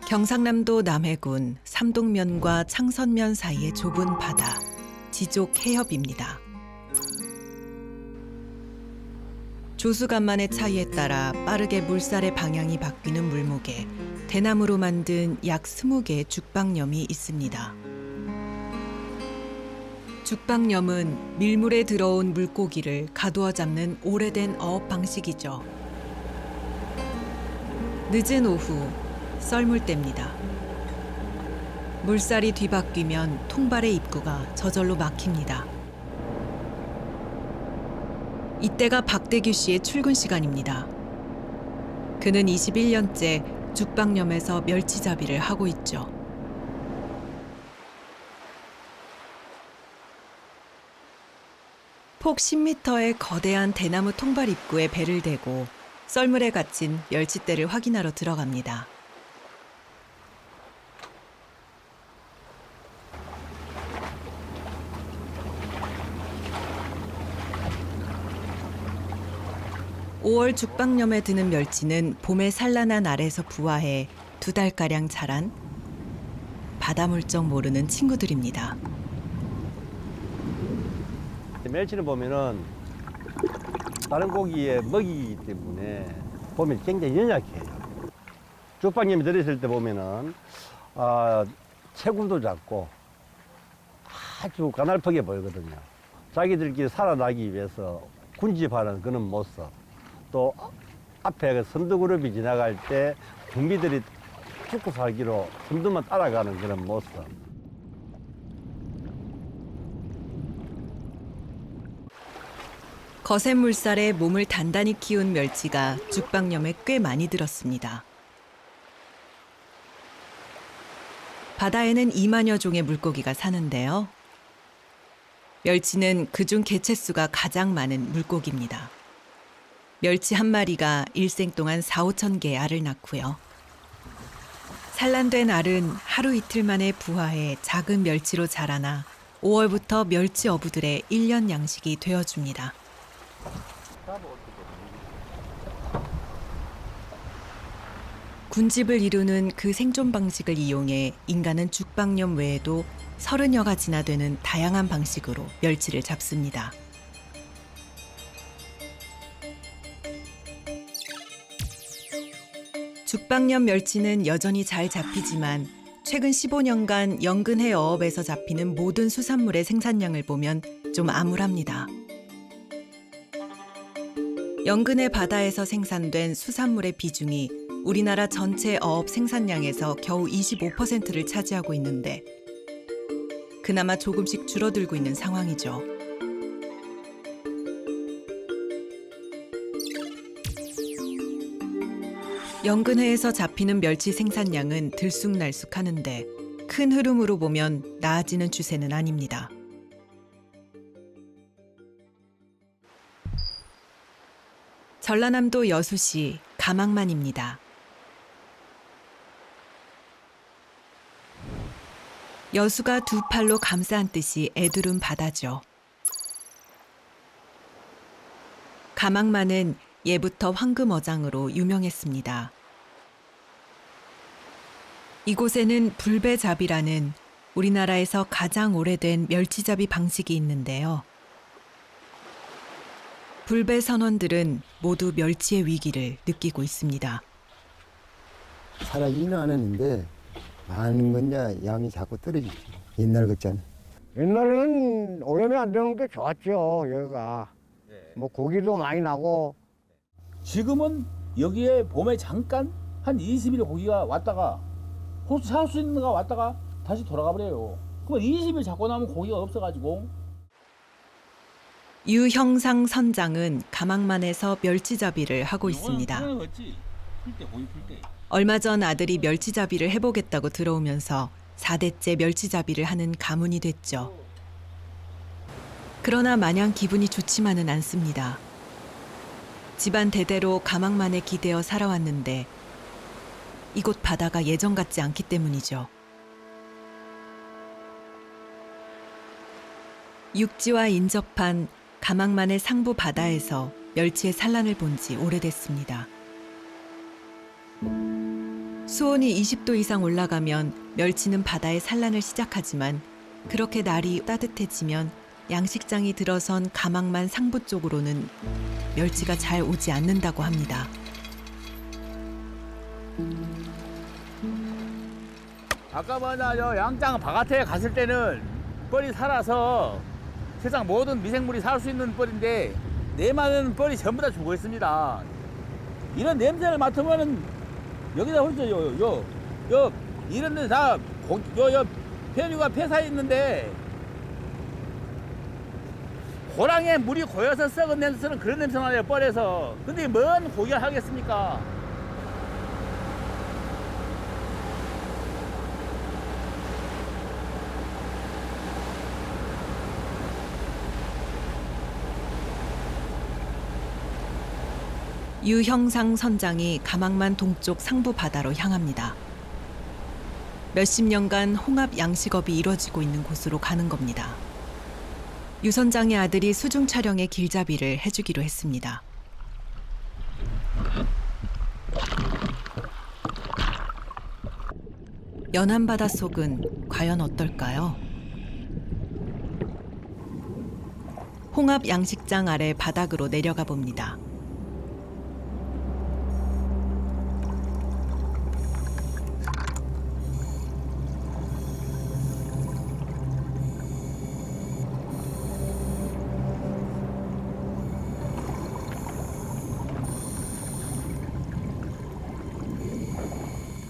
경상남도 남해군 삼동면과 창선면 사이의 좁은 바다, 지족 해협입니다. 조수간만의 차이에 따라 빠르게 물살의 방향이 바뀌는 물목에 대나무로 만든 약 20개의 죽방염이 있습니다. 죽방염은 밀물에 들어온 물고기를 가두어 잡는 오래된 어업 방식이죠. 늦은 오후, 썰물 때입니다. 물살이 뒤바뀌면 통발의 입구가 저절로 막힙니다. 이때가 박대규 씨의 출근 시간입니다. 그는 21년째 죽방염에서 멸치잡이를 하고 있죠. 폭 10m의 거대한 대나무 통발 입구에 배를 대고 썰물에 갇힌 멸치대를 확인하러 들어갑니다. (5월) 죽방염에 드는 멸치는 봄에 산란한 알에서 부화해 2달가량 자란 바다 물정 모르는 친구들입니다. 멸치를 보면은 다른 고기에 먹이기 때문에 보면 굉장히 연약해요. 죽방염이 들어있을 때 보면은 체구도 작고 아주 가날프게 보이거든요. 자기들끼리 살아나기 위해서 군집하는 그런 모습, 또 앞에 선두그룹이 지나갈 때 군비들이 죽고 살기로 선두만 따라가는 그런 모습. 거센 물살에 몸을 단단히 키운 멸치가 죽방염에 꽤 많이 들었습니다. 바다에는 2만여 종의 물고기가 사는데요. 멸치는 그중 개체수가 가장 많은 물고기입니다. 멸치 한 마리가 일생 동안 4~5천 개의 알을 낳고요. 산란된 알은 하루 이틀 만에 부화해 작은 멸치로 자라나 5월부터 멸치 어부들의 1년 양식이 되어줍니다. 군집을 이루는 그 생존 방식을 이용해 인간은 죽방염 외에도 30여 가지나 되는 다양한 방식으로 멸치를 잡습니다. 죽방염 멸치는 여전히 잘 잡히지만 최근 15년간 연근해 어업에서 잡히는 모든 수산물의 생산량을 보면 좀 암울합니다. 연근해 바다에서 생산된 수산물의 비중이 우리나라 전체 어업 생산량에서 겨우 25%를 차지하고 있는데 그나마 조금씩 줄어들고 있는 상황이죠. 연근해에서 잡히는 멸치 생산량은 들쑥날쑥하는데 큰 흐름으로 보면 나아지는 추세는 아닙니다. 전라남도 여수시 가망만입니다. 여수가 두 팔로 감싸 안듯이 애두른 바다죠. 가망만은 예부터 황금어장으로 유명했습니다. 이곳에는 불배잡이라는 우리나라에서 가장 오래된 멸치잡이 방식이 있는데요. 불배 선원들은 모두 멸치의 위기를 느끼고 있습니다. 사라지는 않았는데 많은 건 이제 양이 자꾸 떨어지지. 옛날 같잖아. 옛날에는 오염이 안 되는 게 좋았죠, 여기가. 뭐 고기도 많이 나고. 지금은 여기에 봄에 잠깐 한 20일 고기가 왔다가 호수 살 수 있는 데가 왔다가 다시 돌아가 버려요. 그럼 20일 잡고 나면 고기가 없어가지고. 유형상 선장은 가망만에서 멸치잡이를 하고 있습니다. 얼마 전 아들이 멸치잡이를 해보겠다고 들어오면서 4대째 멸치잡이를 하는 가문이 됐죠. 그러나 마냥 기분이 좋지만은 않습니다. 집안 대대로 가망만에 기대어 살아왔는데 이곳 바다가 예전 같지 않기 때문이죠. 육지와 인접한 가망만의 상부 바다에서 멸치의 산란을 본 지 오래됐습니다. 수온이 20도 이상 올라가면 멸치는 바다에 산란을 시작하지만 그렇게 날이 따뜻해지면 양식장이 들어선 가망만 상부 쪽으로는 멸치가 잘 오지 않는다고 합니다. 아까 뭐냐 저 양장 바깥에 갔을 때는 뻘이 살아서 세상 모든 미생물이 살 수 있는 뻘인데 내만은 뻘이 전부 다 죽어 있습니다. 이런 냄새를 맡으면은 여기다 혼자 요 이런 데 다 폐류가 폐사해 있는데 고랑에 물이 고여서 썩은 냄새는 그런 냄새가 나요, 뻘에서. 근데 뭔 고기를 하겠습니까? 유형상 선장이 가망만 동쪽 상부 바다로 향합니다. 몇십 년간 홍합 양식업이 이뤄지고 있는 곳으로 가는 겁니다. 유 선장의 아들이 수중 촬영의 길잡이를 해주기로 했습니다. 연안 바닷속은 과연 어떨까요? 홍합 양식장 아래 바닥으로 내려가 봅니다.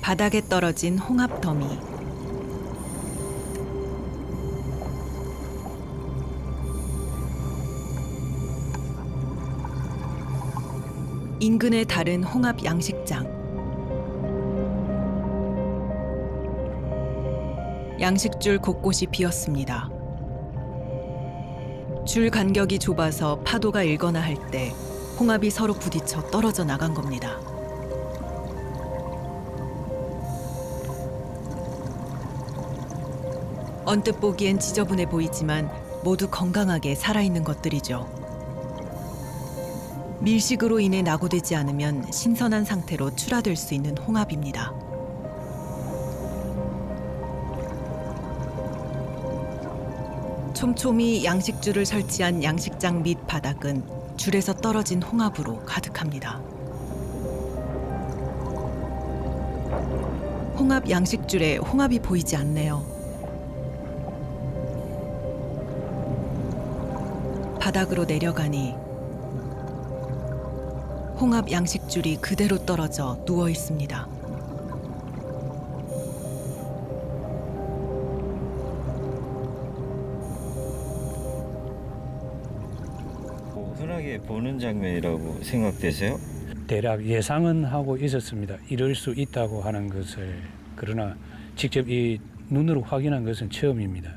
바닥에 떨어진 홍합 더미. 인근의 다른 홍합 양식장. 양식줄 곳곳이 비었습니다. 줄 간격이 좁아서 파도가 일거나 할 때 홍합이 서로 부딪혀 떨어져 나간 겁니다. 언뜻 보기엔 지저분해 보이지만 모두 건강하게 살아있는 것들이죠. 밀식으로 인해 낙오되지 않으면 신선한 상태로 출하될 수 있는 홍합입니다. 촘촘히 양식줄을 설치한 양식장 밑 바닥은 줄에서 떨어진 홍합으로 가득합니다. 홍합 양식줄에 홍합이 보이지 않네요. 바닥으로 내려가니 홍합 양식줄이 그대로 떨어져 누워 있습니다. 흔하게 보는 장면이라고 생각되세요? 대략 예상은 하고 있었습니다. 이럴 수 있다고 하는 것을. 그러나 직접 이 눈으로 확인한 것은 처음입니다.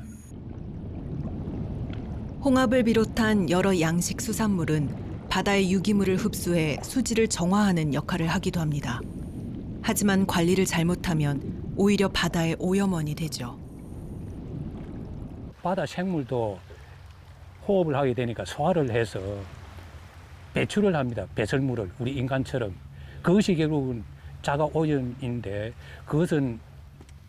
홍합을 비롯한 여러 양식 수산물은 바다의 유기물을 흡수해 수질을 정화하는 역할을 하기도 합니다. 하지만 관리를 잘못하면 오히려 바다의 오염원이 되죠. 바다 생물도 호흡을 하게 되니까 소화를 해서 배출을 합니다. 배설물을 우리 인간처럼. 그것이 결국은 자가 오염인데 그것은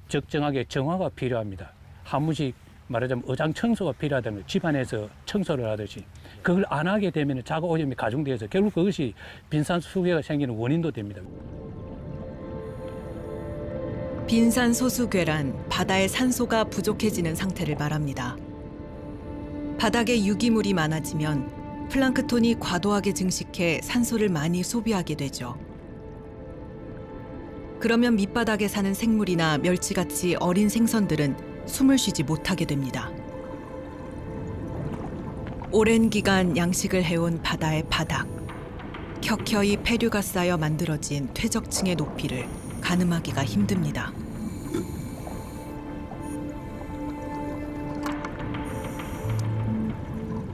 적정하게 정화가 필요합니다. 한 번씩 말하자면 어장 청소가 필요하다면 집안에서 청소를 하듯이 그걸 안 하게 되면 자가 오염이 가중돼서 결국 그것이 빈산소수계가 생기는 원인도 됩니다. 빈산소수괴란 바다의 산소가 부족해지는 상태를 말합니다. 바닥에 유기물이 많아지면 플랑크톤이 과도하게 증식해 산소를 많이 소비하게 되죠. 그러면 밑바닥에 사는 생물이나 멸치같이 어린 생선들은 숨을 쉬지 못하게 됩니다. 오랜 기간 양식을 해온 바다의 바닥. 켜켜이 폐류가 쌓여 만들어진 퇴적층의 높이를 가늠하기가 힘듭니다.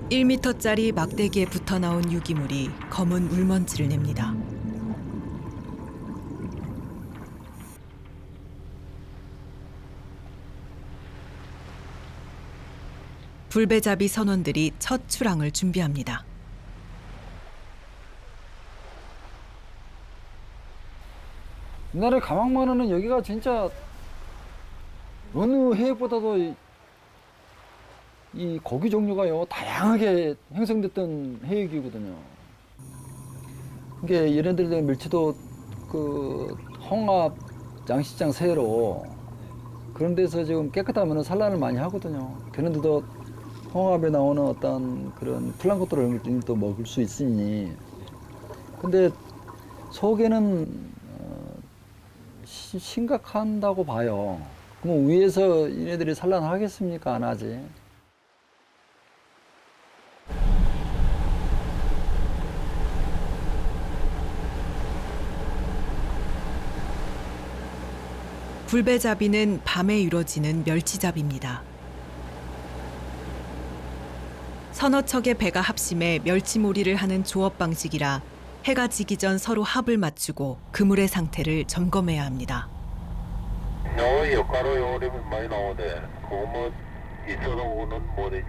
(1m짜리) 막대기에 붙어 나온 유기물이 검은 물먼지를 냅니다. 불배잡이 선원들이 첫 출항을 준비합니다. 옛날에 가망만어는 여기가 진짜 어느 해역보다도 이 고기 종류가요 다양하게 형성됐던 해역이거든요. 이게 얘네들의 멸치도 그 홍합 양식장 새로 그런 데서 지금 깨끗하면 산란을 많이 하거든요. 걔네들도 홍합에 나오는 어떤 그런 플랑크톤을 또 먹을 수 있으니. 근데 속에는 심각한다고 봐요. 그럼 위에서 얘네들이 산란을 하겠습니까? 안 하지. 굴배잡이는 밤에 이루어지는 멸치잡이입니다. 서너 척의 배가 합심해 멸치몰이를 하는 조업 방식이라 해가 지기 전 서로 합을 맞추고 그물의 상태를 점검해야 합니다. 여가로 요리면 많이 나오네. 그거 뭐 있어도 오는 모래지.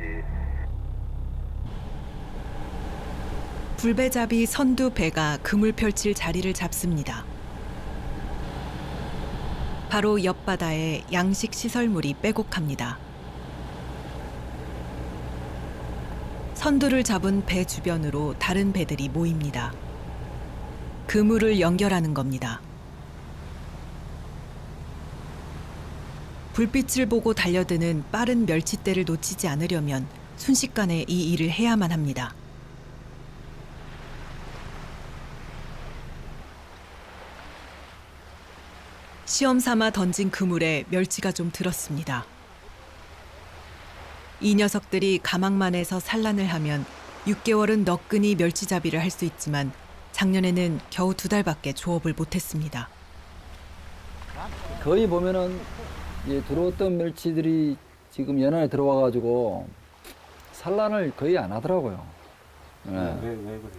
굴배잡이 선두 배가 그물 펼칠 자리를 잡습니다. 바로 옆바다에 양식 시설물이 빼곡합니다. 선두를 잡은 배 주변으로 다른 배들이 모입니다. 그물을 연결하는 겁니다. 불빛을 보고 달려드는 빠른 멸치떼를 놓치지 않으려면 순식간에 이 일을 해야만 합니다. 시험 삼아 던진 그물에 멸치가 좀 들었습니다. 이 녀석들이 가망만에서 산란을 하면 6개월은 너끈히 멸치잡이를 할 수 있지만 작년에는 겨우 2달밖에 조업을 못했습니다. 거의 보면은 들어왔던 멸치들이 지금 연안에 들어와가지고 산란을 거의 안 하더라고요. 네. 왜 그럴까요?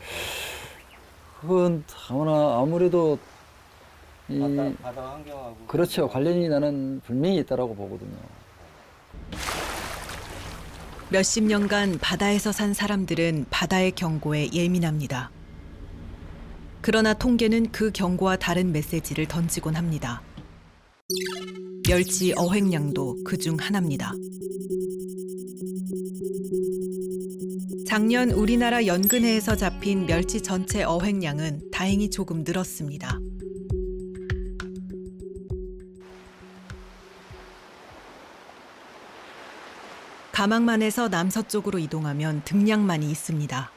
그건 아무래도 바다 환경하고 그렇죠. 관련이 나는 분명히 있다라고 보거든요. 몇십 년간 바다에서 산 사람들은 바다의 경고에 예민합니다. 그러나 통계는 그 경고와 다른 메시지를 던지곤 합니다. 멸치 어획량도 그중 하나입니다. 작년 우리나라 연근해에서 잡힌 멸치 전체 어획량은 다행히 조금 늘었습니다. 가망만에서 남서쪽으로 이동하면 등량만이 있습니다.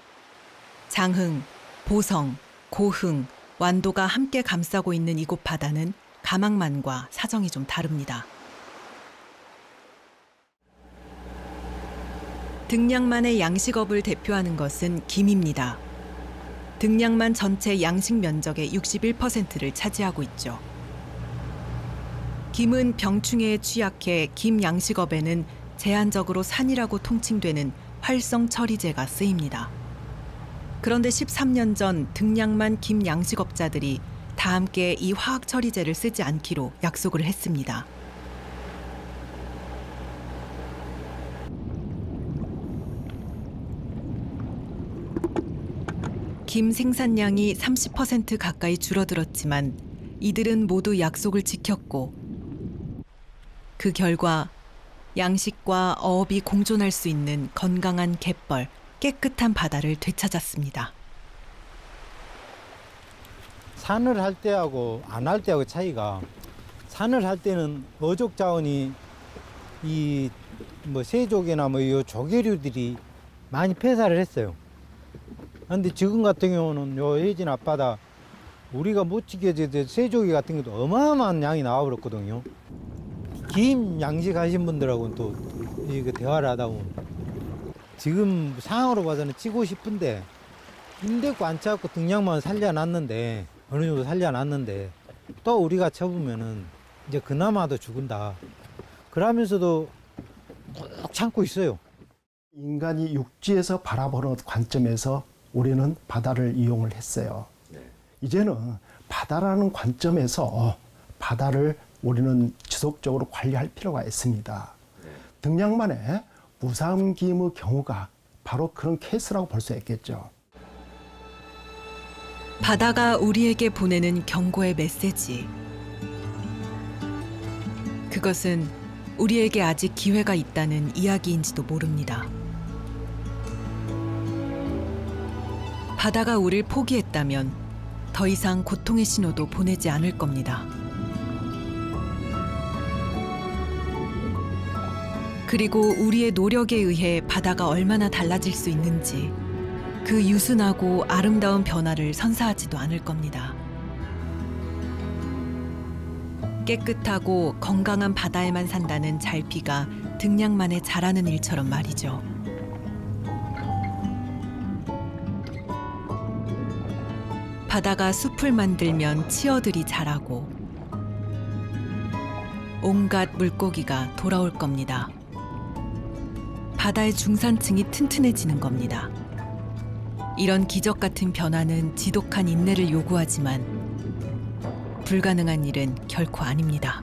장흥, 보성, 고흥, 완도가 함께 감싸고 있는 이곳 바다는 가망만과 사정이 좀 다릅니다. 등량만의 양식업을 대표하는 것은 김입니다. 등량만 전체 양식 면적의 61%를 차지하고 있죠. 김은 병충해에 취약해 김 양식업에는 제한적으로 산이라고 통칭되는 활성 처리제가 쓰입니다. 그런데 13년 전 등량만 김 양식업자들이 다 함께 이 화학 처리제를 쓰지 않기로 약속을 했습니다. 김 생산량이 30% 가까이 줄어들었지만 이들은 모두 약속을 지켰고 그 결과 양식과 어업이 공존할 수 있는 건강한 갯벌, 깨끗한 바다를 되찾았습니다. 산을 할 때하고 안 할 때하고 차이가, 산을 할 때는 어족 자원이 이 새조개나 이 조개류들이 많이 폐사를 했어요. 그런데 지금 같은 경우는 요 해진 앞바다 우리가 못 지켜질 새조개 같은 것도 어마어마한 양이 나와버렸거든요. 김 양식하신 분들하고는 또 이거 대화를 하다 보면 지금 상황으로 봐서는 찌고 싶은데 힘대고 안 차고 등량만 살려놨는데 어느 정도 살려놨는데 또 우리가 쳐보면은 이제 그나마도 죽은다. 그러면서도 꾹 참고 있어요. 인간이 육지에서 바라보는 관점에서 우리는 바다를 이용을 했어요. 이제는 바다라는 관점에서 바다를 우리는 지속적으로 관리할 필요가 있습니다. 등량만의 무삼김의 경우가 바로 그런 케이스라고 볼 수 있겠죠. 바다가 우리에게 보내는 경고의 메시지. 그것은 우리에게 아직 기회가 있다는 이야기인지도 모릅니다. 바다가 우릴 포기했다면 더 이상 고통의 신호도 보내지 않을 겁니다. 그리고 우리의 노력에 의해 바다가 얼마나 달라질 수 있는지 그 유순하고 아름다운 변화를 선사하지도 않을 겁니다. 깨끗하고 건강한 바다에만 산다는 잘피가 등량만에 자라는 일처럼 말이죠. 바다가 숲을 만들면 치어들이 자라고 온갖 물고기가 돌아올 겁니다. 바다의 중산층이 튼튼해지는 겁니다. 이런 기적 같은 변화는 지독한 인내를 요구하지만 불가능한 일은 결코 아닙니다.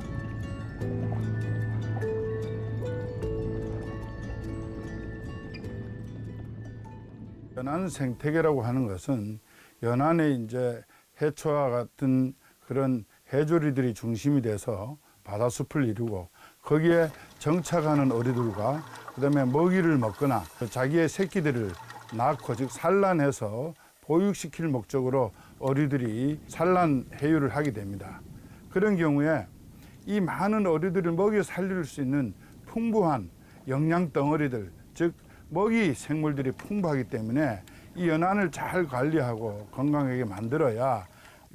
연안 생태계라고 하는 것은 연안에 이제 해초와 같은 그런 해조리들이 중심이 돼서 바다숲을 이루고 거기에 정착하는 어류들과 그다음에 먹이를 먹거나 자기의 새끼들을 낳고 즉 산란해서 보육시킬 목적으로 어류들이 산란 해유를 하게 됩니다. 그런 경우에 이 많은 어류들을 먹여 살릴 수 있는 풍부한 영양 덩어리들 즉 먹이 생물들이 풍부하기 때문에 이 연안을 잘 관리하고 건강하게 만들어야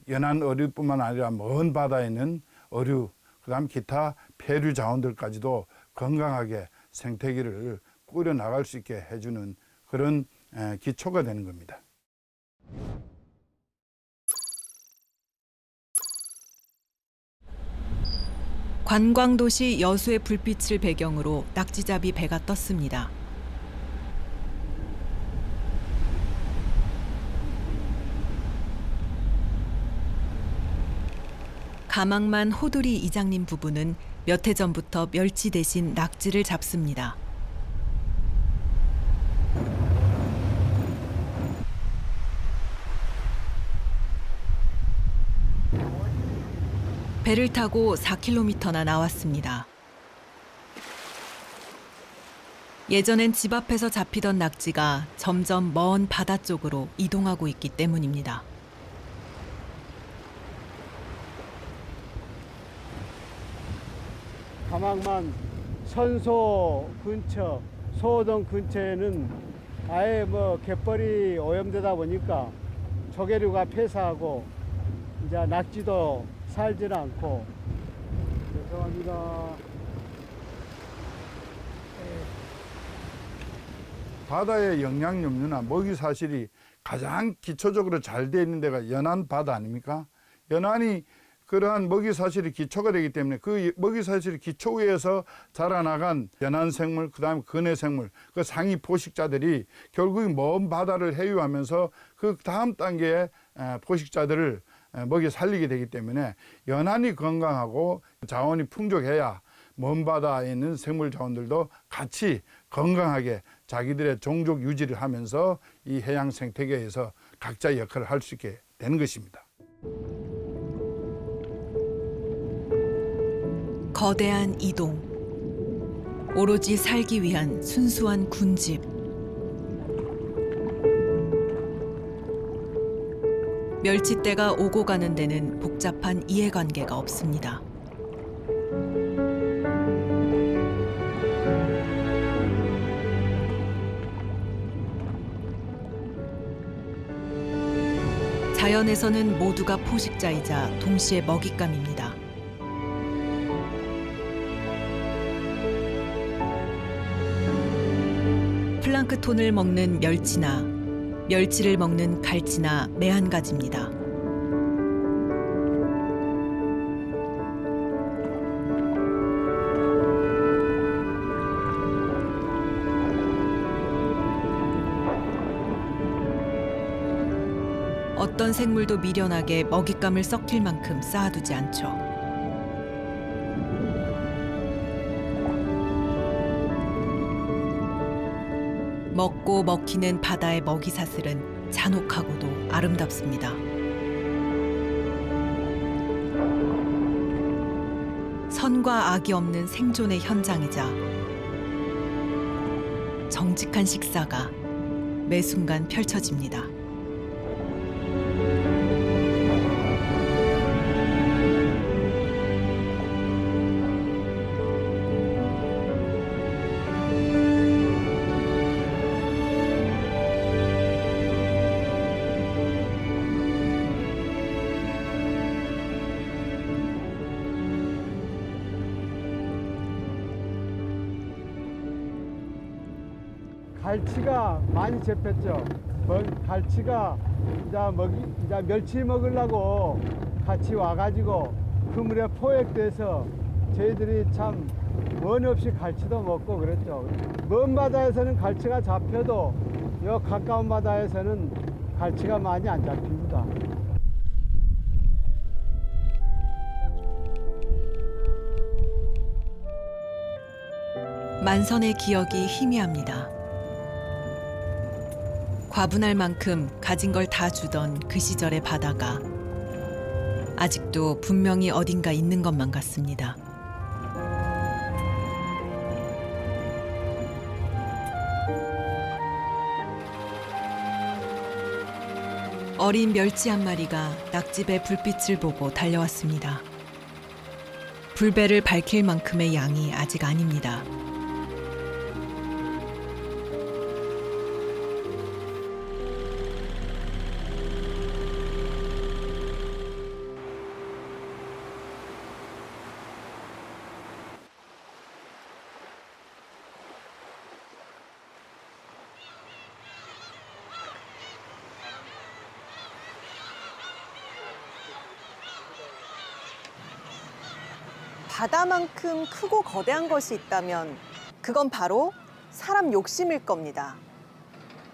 연안 어류뿐만 아니라 먼 바다에 있는 어류 그다음 기타 폐류 자원들까지도 건강하게 생태계를 꾸려 나갈 수 있게 해주는 그런 기초가 되는 겁니다. 관광도시 여수의 불빛을 배경으로 낙지잡이 배가 떴습니다. 가망만 호돌이 이장님 부부는 몇 해 전부터 멸치 대신 낙지를 잡습니다. 배를 타고 4km나 나왔습니다. 예전엔 집 앞에서 잡히던 낙지가 점점 먼 바다 쪽으로 이동하고 있기 때문입니다. 가망만 선소 근처, 소호동 근처에는 아예 뭐 갯벌이 오염되다 보니까 조개류가 폐사하고 이제 낙지도 살지는 않고. 죄송합니다. 바다의 영양 염류나 먹이 사슬이 가장 기초적으로 잘 돼 있는 데가 연안 바다 아닙니까? 연안이 그러한 먹이 사슬이 기초가 되기 때문에 그 먹이 사슬이 기초 위에서 자라나간 연안 생물, 그다음에 근해 생물, 그 상위 포식자들이 결국 먼 바다를 해유하면서 그 다음 단계의 포식자들을 먹여 살리게 되기 때문에 연안이 건강하고 자원이 풍족해야 먼 바다에 있는 생물 자원들도 같이 건강하게 자기들의 종족 유지를 하면서 이 해양 생태계에서 각자의 역할을 할 수 있게 되는 것입니다. 거대한 이동, 오로지 살기 위한 순수한 군집. 멸치떼가 오고 가는 데는 복잡한 이해관계가 없습니다. 자연에서는 모두가 포식자이자 동시에 먹잇감입니다. 플랑크톤을 먹는 멸치나 멸치를 먹는 갈치나 매한가지입니다. 어떤 생물도 미련하게 먹잇감을 썩힐 만큼 쌓아두지 않죠. 먹고 먹히는 바다의 먹이사슬은 잔혹하고도 아름답습니다. 선과 악이 없는 생존의 현장이자 정직한 식사가 매 순간 펼쳐집니다. 갈치가 많이 잡혔죠. 갈치가 이제 멸치 먹으려고 같이 와가지고 그 물에 포획돼서 저희들이 참 원 없이 갈치도 먹고 그랬죠. 먼 바다에서는 갈치가 잡혀도 요 가까운 바다에서는 갈치가 많이 안 잡힙니다. 만선의 기억이 희미합니다. 과분할 만큼 가진 걸 다 주던 그 시절의 바다가 아직도 분명히 어딘가 있는 것만 같습니다. 어린 멸치 한 마리가 낙집의 불빛을 보고 달려왔습니다. 불배를 밝힐 만큼의 양이 아직 아닙니다. 바다만큼 크고 거대한 것이 있다면 그건 바로 사람 욕심일 겁니다.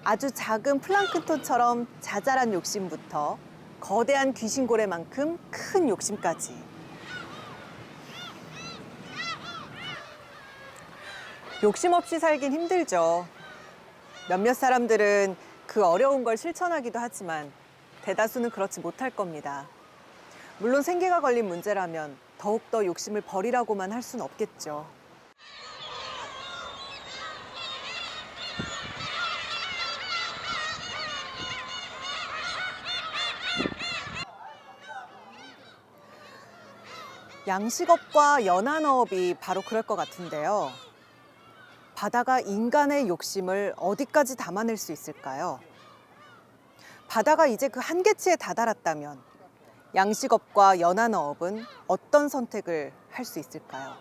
아주 작은 플랑크톤처럼 자잘한 욕심부터 거대한 귀신고래만큼 큰 욕심까지. 욕심 없이 살긴 힘들죠. 몇몇 사람들은 그 어려운 걸 실천하기도 하지만 대다수는 그렇지 못할 겁니다. 물론 생계가 걸린 문제라면 더욱더 욕심을 버리라고만 할 순 없겠죠. 양식업과 연안어업이 바로 그럴 것 같은데요. 바다가 인간의 욕심을 어디까지 담아낼 수 있을까요? 바다가 이제 그 한계치에 다다랐다면 양식업과 연안어업은 어떤 선택을 할 수 있을까요?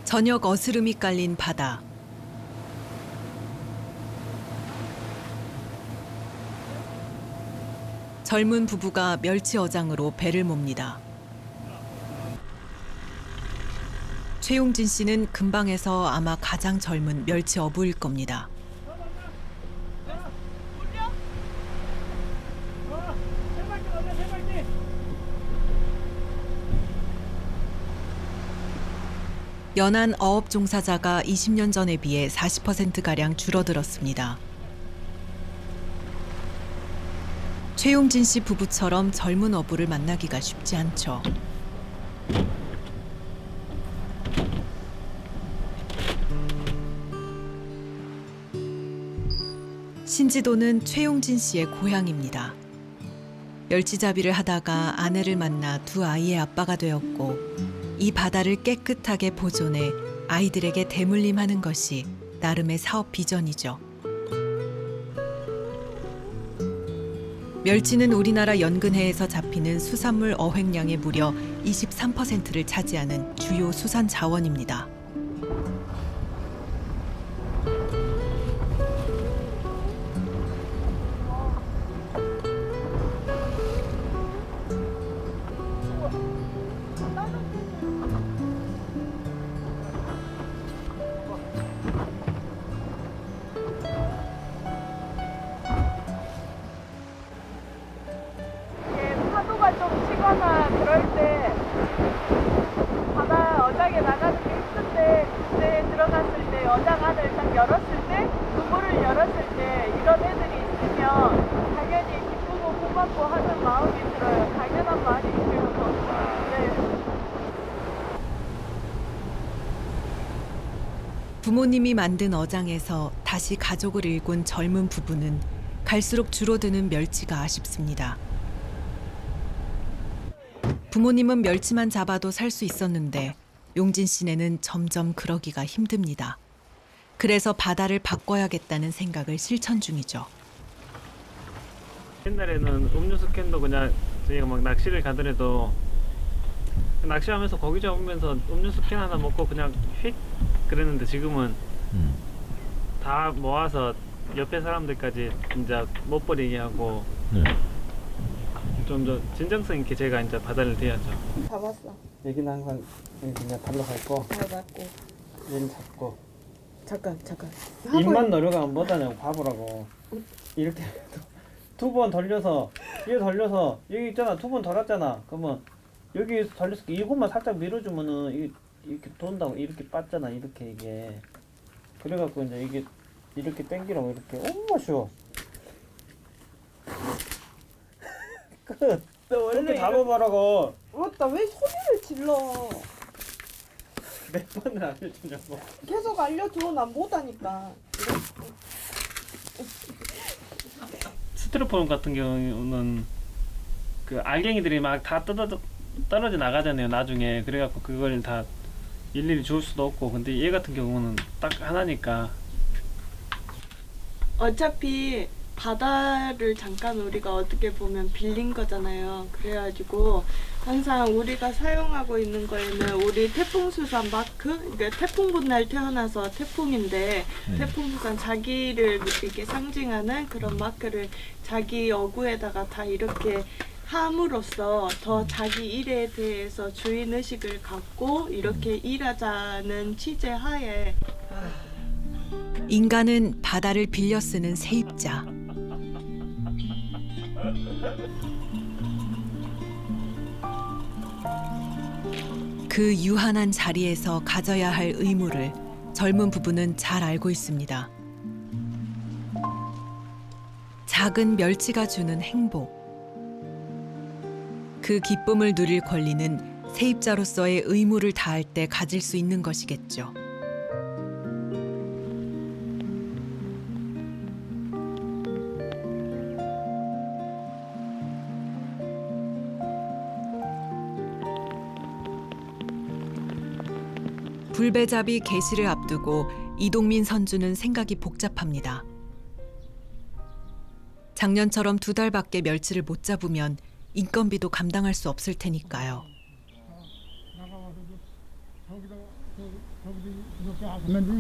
저녁 어스름이 깔린 바다. 젊은 부부가 멸치 어장으로 배를 몹니다. 최용진 씨는 근방에서 아마 가장 젊은 멸치 어부일 겁니다. 연안 어업 종사자가 20년 전에 비해 40%가량 줄어들었습니다. 최용진 씨 부부처럼 젊은 어부를 만나기가 쉽지 않죠. 신지도는 최용진 씨의 고향입니다. 멸치잡이를 하다가 아내를 만나 두 아이의 아빠가 되었고 이 바다를 깨끗하게 보존해 아이들에게 대물림하는 것이 나름의 사업 비전이죠. 멸치는 우리나라 연근해에서 잡히는 수산물 어획량의 무려 23%를 차지하는 주요 수산 자원입니다. 파도가 좀 치거나 그럴 때 열었을 때, 그물을 열었을 때 이런 애들이 있으면 당연히 기쁘고 고맙고 하는 마음이 들어요. 당연한 말이죠. 네. 부모님이 만든 어장에서 다시 가족을 일군 젊은 부부는 갈수록 줄어드는 멸치가 아쉽습니다. 부모님은 멸치만 잡아도 살 수 있었는데 용진 씨네는 점점 그러기가 힘듭니다. 그래서 바다를 바꿔야겠다는 생각을 실천 중이죠. 옛날에는 음료수 캔도 그냥 저희가 막 낚시를 가더라도 낚시하면서 고기 잡으면서 음료수 캔 하나 먹고 그냥 휙 그랬는데 지금은 다 모아서 옆에 사람들까지 진짜 못 버리게 하고 좀 더 진정성 있게 제가 이제 바다를 대야죠. 잡았어. 여기는 항상 그냥 발로 밟고 잘 밟고. 얘는 잡고 잠깐. 입만 내려가면 뭐다냐고 바보라고. 이렇게 두 번 돌려서 얘 돌려서 여기 있잖아. 두 번 돌았잖아. 그러면 여기 돌려서 이것만 살짝 밀어주면은 이게 이렇게 돈다고 이렇게 빠잖아. 이렇게 이게 그래갖고 이제 이게 이렇게 당기라고 이렇게 엄마 쉬워. 끝. 이렇게 잡아보라고. 맞다. 왜 소리를 질러? 몇 번을 알려주냐고. 계속 알려줘. 난 못하니까. 스티로폼 같은 경우는 그 알갱이들이 막 다 떨어져 나가잖아요. 나중에 그래갖고 그걸 다 일일이 주울 수도 없고. 근데 얘 같은 경우는 딱 하나니까. 어차피 바다를 잠깐 우리가 어떻게 보면 빌린 거잖아요. 그래가지고 항상 우리가 사용하고 있는 거에는 우리 태풍수산 마크, 그러니까 태풍 날 태어나서 태풍인데 태풍수산 자기를 이렇게 상징하는 그런 마크를 자기 어구에다가 다 이렇게 함으로써 더 자기 일에 대해서 주인의식을 갖고 이렇게 일하자는 취재 하에 인간은 바다를 빌려 쓰는 세입자. 그 유한한 자리에서 가져야 할 의무를 젊은 부부는 잘 알고 있습니다. 작은 멸치가 주는 행복. 그 기쁨을 누릴 권리는 세입자로서의 의무를 다할 때 가질 수 있는 것이겠죠. 불배잡이 개시를 앞두고 이동민 선주는 생각이 복잡합니다. 작년처럼 2달밖에 멸치를 못 잡으면 인건비도 감당할 수 없을 테니까요.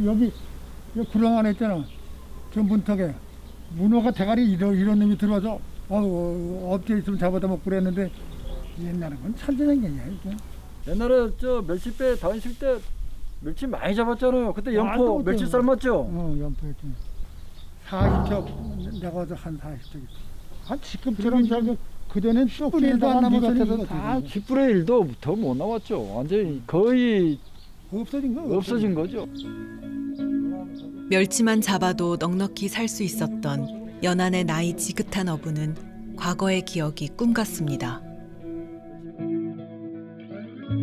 여기 구렁 안에 있잖아. 저 문턱에 문어가 대가리 이런 놈이 들어와서 업체 있으면 잡아다 먹고 그랬는데 옛날에 그건 천재생경이야 이게. 옛날에 저 멸치배 다니실 때 멸치 많이 잡았잖아요. 그때 연포 멸치 삶았죠? 연포였지. 40척 내가 어제 한 40척 있어. 지금처럼 저기 그전엔 10분의 1도 안 남았으니까 다 10분의 1도 더 못 남았죠. 완전히 거의 없어진 거죠. 멸치만 잡아도 넉넉히 살 수 있었던 연안의 나이 지긋한 어부는 과거의 기억이 꿈 같습니다.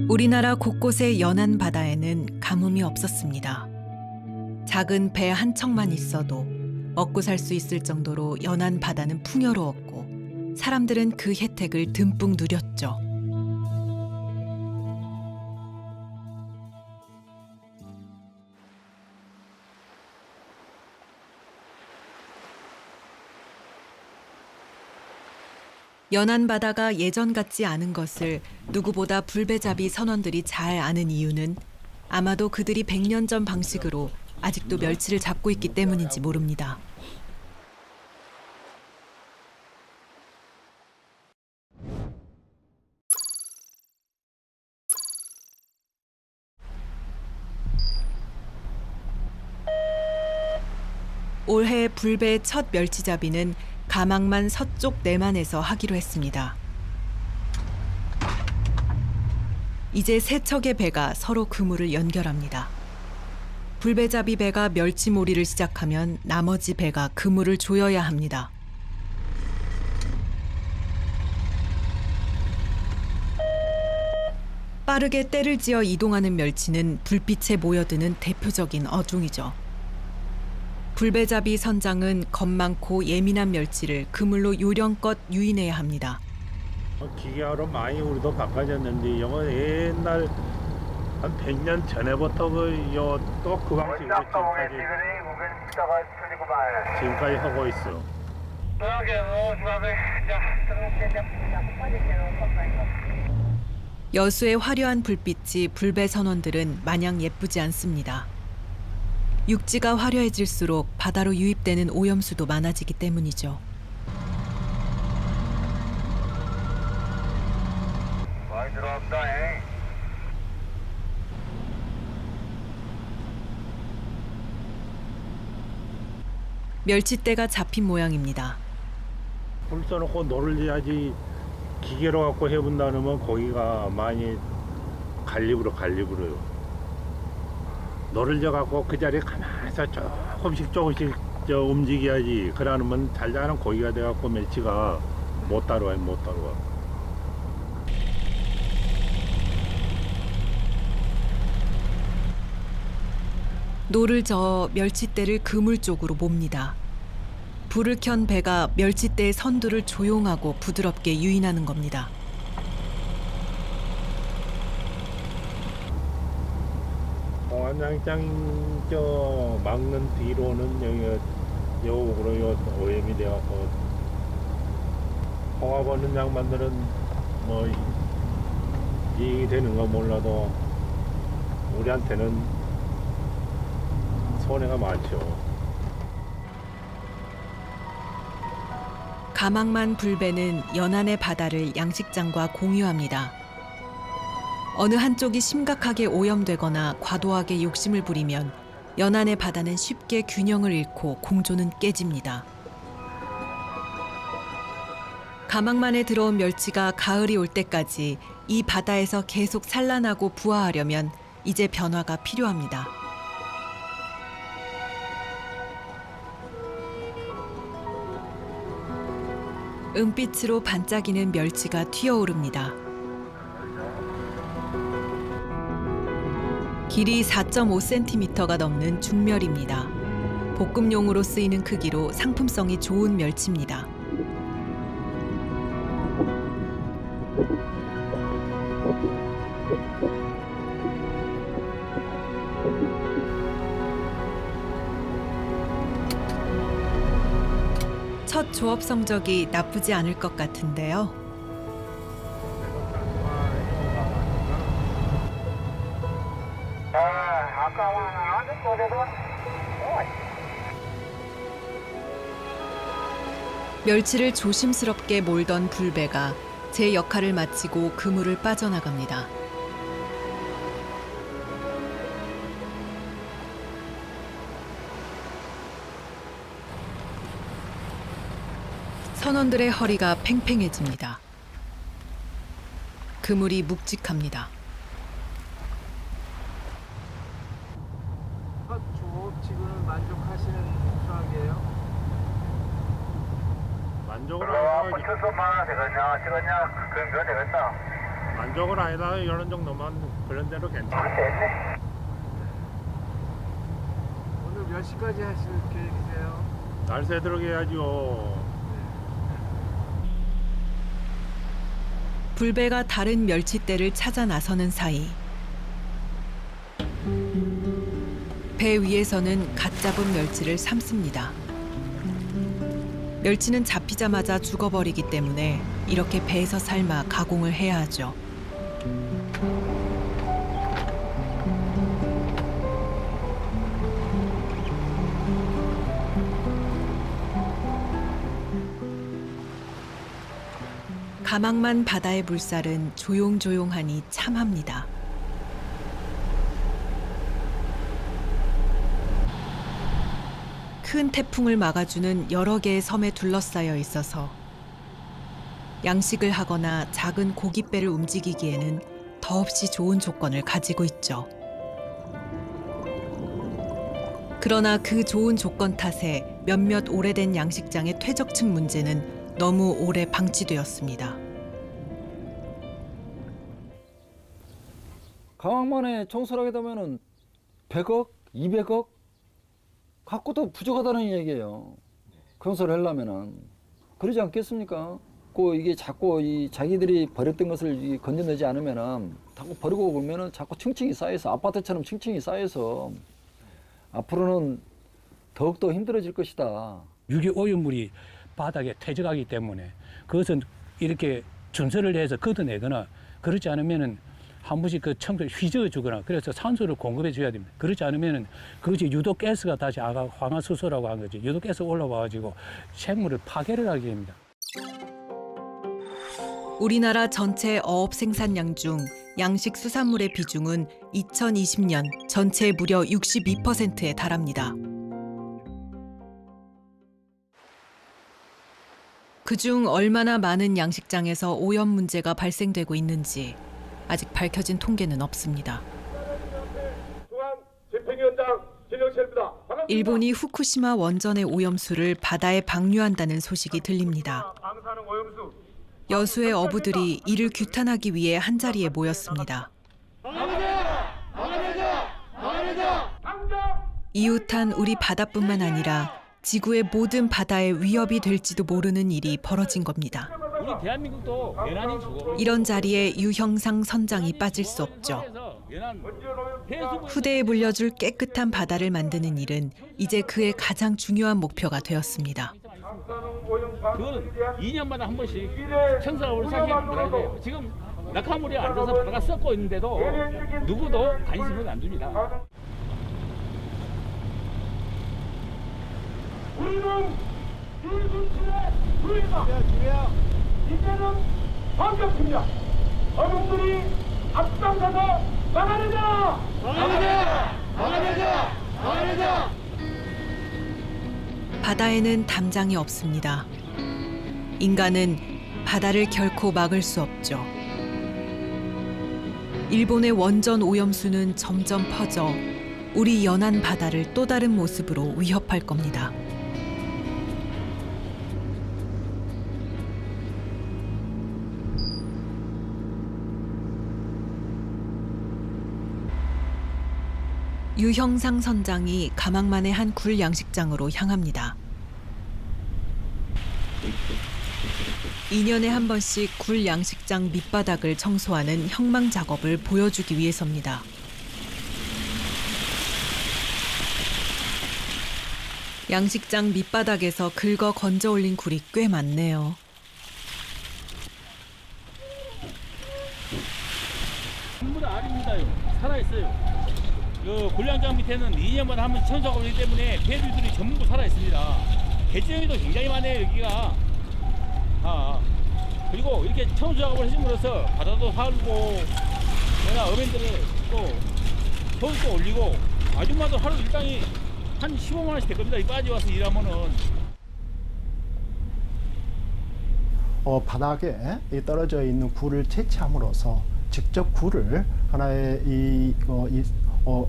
우리나라 곳곳의 연안 바다에는 가뭄이 없었습니다. 작은 배 한 척만 있어도 먹고 살 수 있을 정도로 연안 바다는 풍요로웠고 사람들은 그 혜택을 듬뿍 누렸죠. 연안 바다가 예전 같지 않은 것을 누구보다 불배잡이 선원들이 잘 아는 이유는 아마도 그들이 100년 전 방식으로 아직도 멸치를 잡고 있기 때문인지 모릅니다. 올해 불배의 첫 멸치잡이는 가망만 서쪽 내만에서 하기로 했습니다. 이제 세 척의 배가 서로 그물을 연결합니다. 불배잡이 배가 멸치몰이를 시작하면 나머지 배가 그물을 조여야 합니다. 빠르게 때를 지어 이동하는 멸치는 불빛에 모여드는 대표적인 어종이죠. 불배잡이 선장은 겁 많고 예민한 멸치를 그물로 요령껏 유인해야 합니다. 기계화로 많이 우리도 바꿔졌는데 이거 옛날 한 100년 전에부터 또 그 방식으로 지금까지 하고 있어. 여수의 화려한 불빛이 불배 선원들은 마냥 예쁘지 않습니다. 육지가 화려해질수록 바다로 유입되는 오염수도 많아지기 때문이죠. 많이 들어왔다. 멸치떼가 잡힌 모양입니다. 불 써놓고 노를 지야지 기계로 갖고 해본다 그러면 고기가 많이 갈리브로요. 노를 져갖고 그 자리에 가만히 있어 조금씩 움직여야지. 그러면 잘 자는 고기가 돼갖고 멸치가 못 따라와. 노를 저어 멸치떼를 그물 쪽으로 몹니다. 불을 켠 배가 멸치떼의 선두를 조용하고 부드럽게 유인하는 겁니다. 홍안양장 막는 뒤로는 여기로 오염이 되어서 홍합 얻는 양반들은 뭐 이익이 되는 건 몰라도 우리한테는 손해가 많죠. 가망만 불배는 연안의 바다를 양식장과 공유합니다. 어느 한쪽이 심각하게 오염되거나 과도하게 욕심을 부리면 연안의 바다는 쉽게 균형을 잃고 공조는 깨집니다. 가망만에 들어온 멸치가 가을이 올 때까지 이 바다에서 계속 산란하고 부화하려면 이제 변화가 필요합니다. 은빛으로 반짝이는 멸치가 튀어오릅니다. 길이 4.5cm가 넘는 중멸입니다. 볶음용으로 쓰이는 크기로 상품성이 좋은 멸치입니다. 첫 조업 성적이 나쁘지 않을 것 같은데요. 멸치를 조심스럽게 몰던 불배가 제 역할을 마치고 그물을 빠져나갑니다. 선원들의 허리가 팽팽해집니다. 그물이 묵직합니다. 첫 조업 지금 만족하시는 수학이에요? 만족을 만족을 아니다 이런 정도만 그런 대로 괜찮아. 오늘 몇 시까지 하실 계획이세요? 날 새도록 해야죠. 불배가 다른 멸치떼를 찾아 나서는 사이 배 위에서는 갓 잡은 멸치를 삶습니다. 멸치는 잡히자마자 죽어버리기 때문에 이렇게 배에서 삶아 가공을 해야 하죠. 가망만 바다의 물살은 조용조용하니 참합니다. 큰 태풍을 막아주는 여러 개의 섬에 둘러싸여 있어서 양식을 하거나 작은 고깃배를 움직이기에는 더없이 좋은 조건을 가지고 있죠. 그러나 그 좋은 조건 탓에 몇몇 오래된 양식장의 퇴적층 문제는 너무 오래 방치되었습니다. 가망만에 청소를 하게 되면은 100억, 200억 갖고도 부족하다는 얘기예요. 청소를 하려면은 그러지 않겠습니까? 이게 자꾸 자기들이 버렸던 것을 건져내지 않으면은 자꾸 버리고 보면은 자꾸 층층이 쌓여서 아파트처럼 층층이 쌓여서 앞으로는 더욱더 힘들어질 것이다. 유기 오염물이 바닥에 퇴적하기 때문에 그것은 이렇게 준설을 해서 걷어내거나 그렇지 않으면은 한 번씩 그 청소를 휘저어주거나 그래서 산소를 공급해 줘야 됩니다. 그렇지 않으면은 그것이 유독가스가 다시 황화수소라고 하는 거죠. 유독가스가 올라와가지고 생물을 파괴를 하게 됩니다. 우리나라 전체 어업 생산량 중 양식 수산물의 비중은 2020년 전체의 무려 62%에 달합니다. 그중 얼마나 많은 양식장에서 오염 문제가 발생되고 있는지 아직 밝혀진 통계는 없습니다. 일본이 후쿠시마 원전의 오염수를 바다에 방류한다는 소식이 들립니다. 여수의 어부들이 이를 규탄하기 위해 한자리에 모였습니다. 이웃한 우리 바다뿐만 아니라 지구의 모든 바다에 위협이 될지도 모르는 일이 벌어진 겁니다. 우리 대한민국도 연안이 주고 이런 자리에 유형상 선장이 빠질 수 없죠. 후대에 물려줄 깨끗한 바다를 만드는 일은 이제 그의 가장 중요한 목표가 되었습니다. 그거는 2년마다 한 번씩 청소를 시작해야 돼요. 지금 낙하물이 앉아서 바다가 썩고 있는데도 누구도 관심을 안 줍니다. 우리는 이순신의 주의다. 이제는 반격입니다. 어른들이 앞장서서 막아내자! 막아내자! 막아내자! 막아내자! 바다에는 담장이 없습니다. 인간은 바다를 결코 막을 수 없죠. 일본의 원전 오염수는 점점 퍼져 우리 연안 바다를 또 다른 모습으로 위협할 겁니다. 유형상 선장이 가망만의 한 굴 양식장으로 향합니다. 2년에 한 번씩 굴 양식장 밑바닥을 청소하는 형망 작업을 보여주기 위해서입니다. 양식장 밑바닥에서 긁어 건져 올린 굴이 꽤 많네요. 전부 다 알입니다요. 살아있어요. 그 굴량장 밑에는 2년마다 한 번씩 청소하고 있기 때문에 배류들이 전부 살아있습니다. 개체형도 굉장히 많아요, 여기가. 그리고 이렇게 청소 작업을 해줌으로써 바다도 살고 어민들을 또 소득도 올리고 아줌마도 하루 일당이 한 15만 원씩 될 겁니다. 이 빠지 와서 일하면은. 바닥에 떨어져 있는 굴을 채취함으로써 직접 굴을 하나의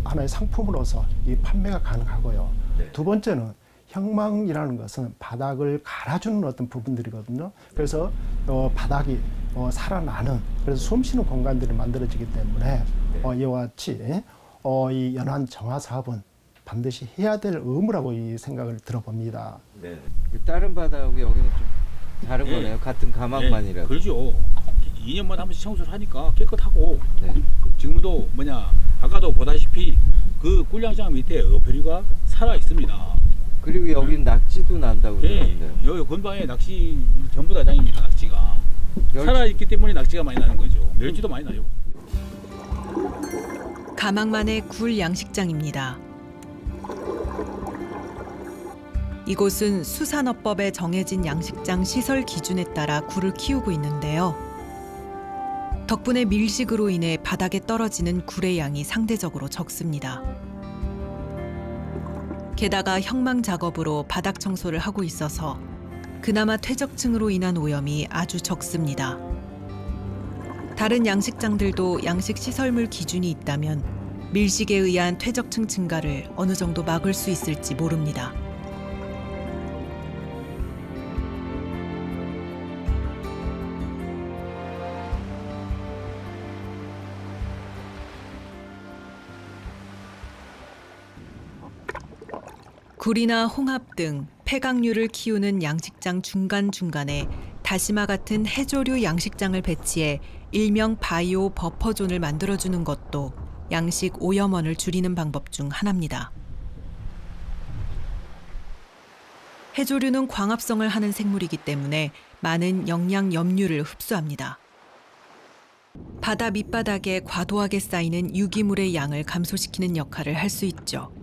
하나의 상품으로서 판매가 가능하고요. 두 번째는 형망이라는 것은 바닥을 갈아주는 어떤 부분들이거든요. 그래서 바닥이 살아나는, 그래서 숨쉬는 공간들이 만들어지기 때문에 이와 같이 이 연안 정화 사업은 반드시 해야 될 의무라고 이 생각을 들어봅니다. 네. 다른 바다하고 여기는 좀 다른 거네요. 같은 가망만이라도. 그렇죠. 2년마다 한 번씩 청소를 하니까 깨끗하고 지금도 아까도 보다시피 그 굴량장 밑에 어패류가 살아 있습니다. 그리고 여긴 낙지도 난다고 그러는데. 여기 근방에 낚시 전부 다 장입니다. 낙지가 살아 있기 때문에 낙지가 많이 나는 거죠. 멸치도 많이 나요. 가망만의 굴 양식장입니다. 이곳은 수산업법에 정해진 양식장 시설 기준에 따라 굴을 키우고 있는데요. 덕분에 밀식으로 인해 바닥에 떨어지는 굴의 양이 상대적으로 적습니다. 게다가 형망 작업으로 바닥 청소를 하고 있어서 그나마 퇴적층으로 인한 오염이 아주 적습니다. 다른 양식장들도 양식 시설물 기준이 있다면 밀식에 의한 퇴적층 증가를 어느 정도 막을 수 있을지 모릅니다. 굴이나 홍합 등 폐각류를 키우는 양식장 중간중간에 다시마 같은 해조류 양식장을 배치해 일명 바이오 버퍼존을 만들어주는 것도 양식 오염원을 줄이는 방법 중 하나입니다. 해조류는 광합성을 하는 생물이기 때문에 많은 영양 염류를 흡수합니다. 바다 밑바닥에 과도하게 쌓이는 유기물의 양을 감소시키는 역할을 할 수 있죠.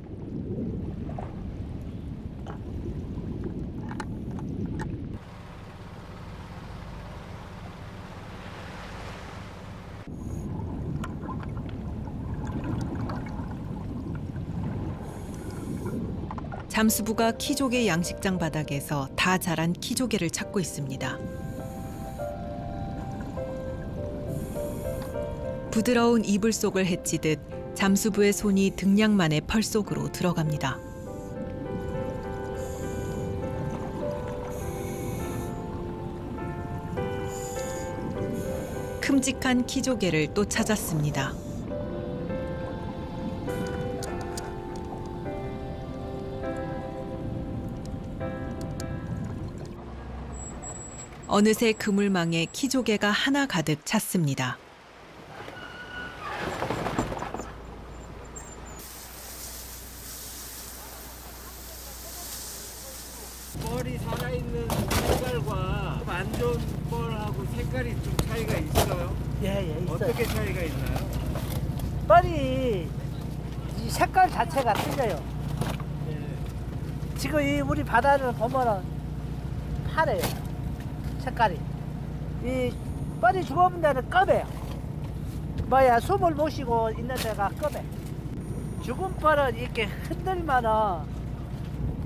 잠수부가 키조개 양식장 바닥에서 다 자란 키조개를 찾고 있습니다. 부드러운 이불 속을 헤치듯 잠수부의 손이 등량만의 펄 속으로 들어갑니다. 큼직한 키조개를 또 찾았습니다. 어느새 그물망에 키조개가 하나 가득 찼습니다. 뻘이 살아있는 색깔과 안 좋은 뻘하고 색깔이 좀 차이가 있어요? 예, 있어요. 어떻게 차이가 있나요? 뻘이 이 색깔 자체가 틀려요. 지금 이 우리 바다를 보면은 파래요. 색깔이. 이 뻘이 죽은 데는 검해요. 뭐야, 숨을 못 쉬고 있는 데가 검해. 죽은 뻘은 이렇게 흔들면은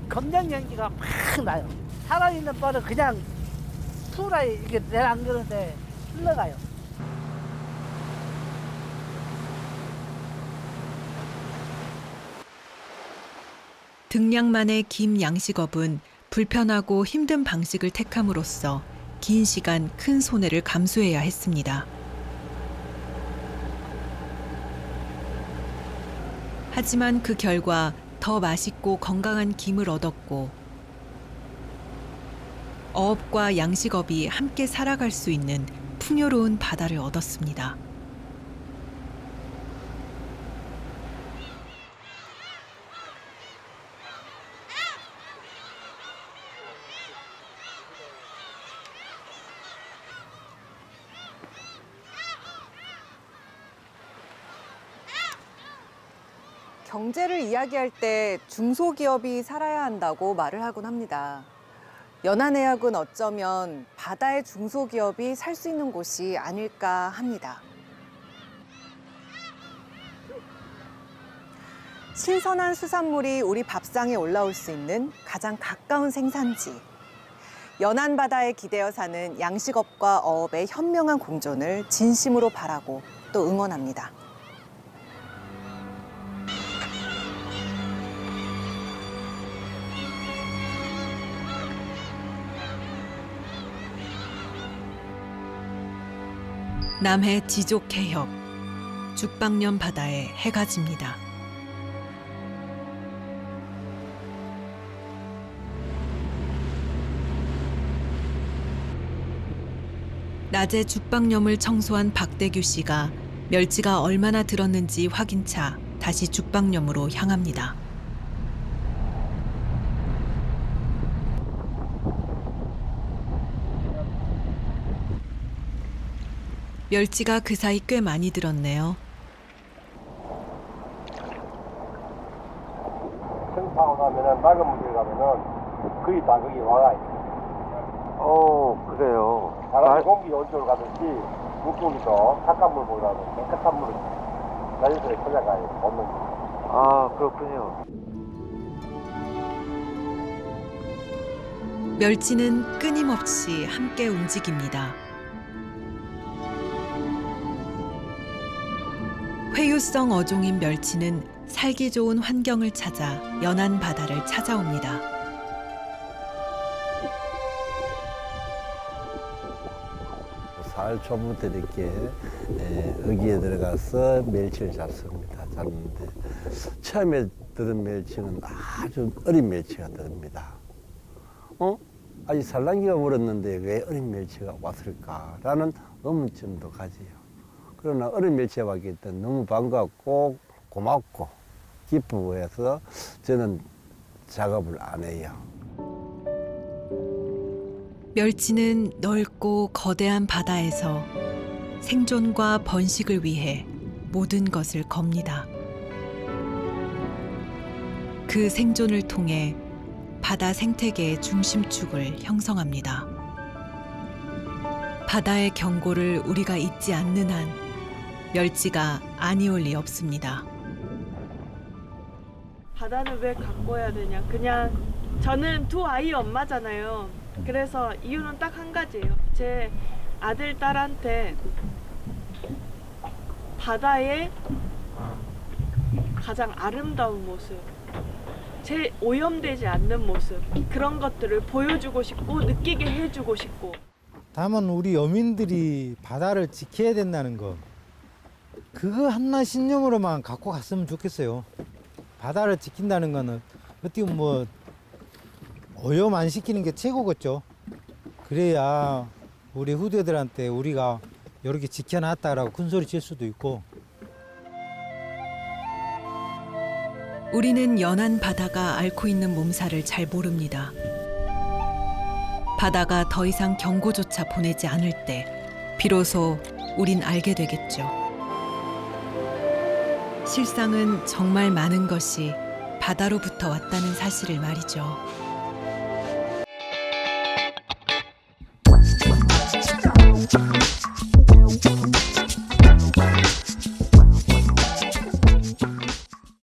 검정 연기가 팍 나요. 살아있는 뻘은 그냥 풀에 이게 내려앉는데 흘러가요. 등량만의 김 양식업은 불편하고 힘든 방식을 택함으로써 긴 시간 큰 손해를 감수해야 했습니다. 하지만 그 결과 더 맛있고 건강한 김을 얻었고 어업과 양식업이 함께 살아갈 수 있는 풍요로운 바다를 얻었습니다. 경제를 이야기할 때 중소기업이 살아야 한다고 말을 하곤 합니다. 연안해역은 어쩌면 바다의 중소기업이 살 수 있는 곳이 아닐까 합니다. 신선한 수산물이 우리 밥상에 올라올 수 있는 가장 가까운 생산지. 연안 바다에 기대어 사는 양식업과 어업의 현명한 공존을 진심으로 바라고 또 응원합니다. 남해 지족해협, 죽방염 바다에 해가 집니다. 낮에 죽방염을 청소한 박대규 씨가 멸치가 얼마나 들었는지 확인차 다시 죽방염으로 향합니다. 멸치가 그 사이 꽤 많이 들었네요. 생파고 나면은 맑은 물에 가면은 거의 다 거기 와가 있어요. 그래요. 바람이 공기 온쪽으로 가듯이 물고기도 탁간물보다는 깨끗한 물을 자연스레 찾아가요. 먹는 거. 그렇군요. 멸치는 끊임없이 함께 움직입니다. 회유성 어종인 멸치는 살기 좋은 환경을 찾아 연안 바다를 찾아옵니다. 사흘 초부터 이렇게 어기에 들어가서 멸치를 잡습니다. 잡는데 처음에 들은 멸치는 아주 어린 멸치가 들습니다. 아직 산란기가 멀었는데 왜 어린 멸치가 왔을까라는 의문점도 가지요. 그러나 어린 멸치가 왔기 때문에 너무 반갑고 고맙고 기쁘고 해서 저는 작업을 안 해요. 멸치는 넓고 거대한 바다에서 생존과 번식을 위해 모든 것을 겁니다. 그 생존을 통해 바다 생태계의 중심축을 형성합니다. 바다의 경고를 우리가 잊지 않는 한 멸치가 아니올 리 없습니다. 바다는 왜 가꿔야 되냐? 그냥 저는 두 아이 엄마잖아요. 그래서 이유는 딱 한 가지예요. 제 아들, 딸한테 바다의 가장 아름다운 모습, 제일 오염되지 않는 모습, 그런 것들을 보여주고 싶고 느끼게 해주고 싶고. 다만 우리 어민들이 바다를 지켜야 된다는 거, 그거 하나 신념으로만 갖고 갔으면 좋겠어요. 바다를 지킨다는 거는 어떻게 뭐 오염 안 시키는 게 최고겠죠. 그래야 우리 후대들한테 우리가 이렇게 지켜놨다라고 큰 소리 칠 수도 있고. 우리는 연안 바다가 앓고 있는 몸살을 잘 모릅니다. 바다가 더 이상 경고조차 보내지 않을 때 비로소 우린 알게 되겠죠. 실상은 정말 많은 것이 바다로부터 왔다는 사실을 말이죠.